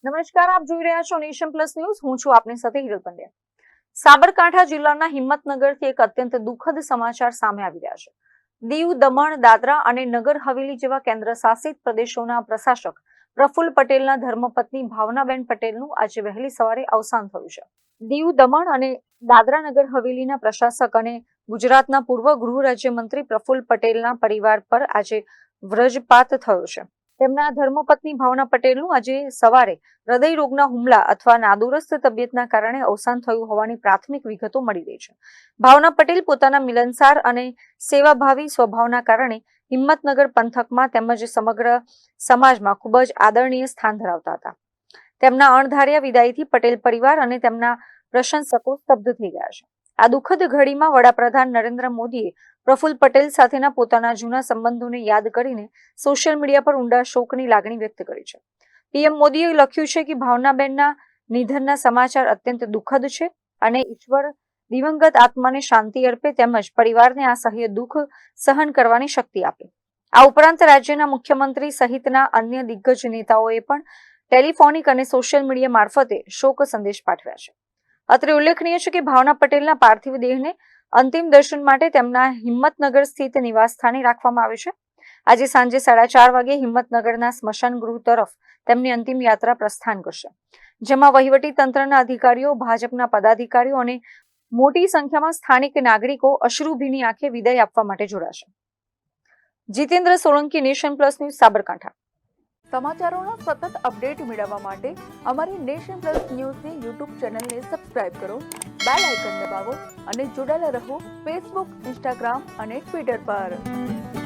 નમસ્કાર, આપ જોઈ રહ્યા છો નેશન પ્લસ ન્યૂઝ. હું છું આપની સાથે હિરલ પંડ્યા. સાબરકાંઠા જિલ્લાના હિંમતનગરથી એક અત્યંત દુઃખદ સમાચાર સામે આવી રહ્યા છે. દીવ, દમણ, દાદરા અને નગર હવેલી જેવા કેન્દ્ર શાસિત પ્રદેશોના પ્રશાસક પ્રફુલ્લ પટેલના ધર્મપત્ની ભાવનાબેન પટેલનું આજે વહેલી સવારે અવસાન થયું છે. દીવ, દમણ અને દાદરા નગર હવેલીના પ્રશાસક અને ગુજરાતના પૂર્વ ગૃહ રાજ્યમંત્રી પ્રફુલ્લ પટેલના પરિવાર પર આજે વ્રજપાત થયો છે. તેમના ધર્મપત્ની ભાવના પટેલનું આજે સવારે હૃદય રોગના હુમલા અથવા નાદુરસ્ત તબિયતના કારણે અવસાન થયું હોવાની પ્રાથમિક વિગતો મળી રહી છે. ભાવના પટેલ પોતાના મિલનસાર અને સેવાભાવી સ્વભાવના કારણે હિંમતનગર પંથકમાં તેમજ સમગ્ર સમાજમાં ખૂબ જ આદરણીય સ્થાન ધરાવતા હતા. તેમના અણધાર્યા વિદાયથી પટેલ પરિવાર અને તેમના પ્રશંસકો સ્તબ્ધ થઈ ગયા છે. આ દુઃખદ ઘડીમાં વડાપ્રધાન નરેન્દ્ર મોદીએ પ્રફુલ્લ પટેલ સાથેના પોતાના જૂના સંબંધોને યાદ કરીને સોશિયલ મીડિયા પર ઊંડા શોકની લાગણી વ્યક્ત કરી છે. પીએમ મોદીએ લખ્યું છે કે ભાવનાબેનના નિધનના સમાચાર અત્યંત દુઃખદ છે અને ઈશ્વર દિવંગત આત્માને શાંતિ અર્પે તેમજ પરિવારને આ સહ્ય દુઃખ સહન કરવાની શક્તિ આપે. આ ઉપરાંત રાજ્યના મુખ્યમંત્રી સહિતના અન્ય દિગ્ગજ નેતાઓએ પણ ટેલિફોનિક અને સોશિયલ મીડિયા મારફતે શોક સંદેશ પાઠવ્યા છે. અત્રે ઉલ્લેખનીય છે કે ભાવના પટેલના પાર્થિવ દેહને અંતિમ દર્શન માટે તેમના હિંમતનગર સ્થિત નિવાસ સ્થાને રાખવામાં આવે છે. આજે સાંજે 4:30 વાગે હિંમતનગરના સ્મશાન ગૃહ તરફ તેમની અંતિમ યાત્રા પ્રસ્થાન કરશે, જેમાં વહીવટી તંત્રના અધિકારીઓ, ભાજપના પદાધિકારીઓ અને મોટી સંખ્યામાં સ્થાનિક નાગરિકો અશ્રુભીની આંખે વિદાય આપવા માટે જોડાશે. Jitendra Solanki, nation plus news, Sabarkantha. સમાચારોના સતત અપડેટ મેળવવા માટે અમારી નેશન પ્લસ ન્યૂઝની યુટ્યુબ ચેનલને સબસ્ક્રાઇબ કરો, બેલ આઇકન દબાવો અને જોડાયેલા રહો ફેસબુક, ઇન્સ્ટાગ્રામ અને ટ્વિટર પર.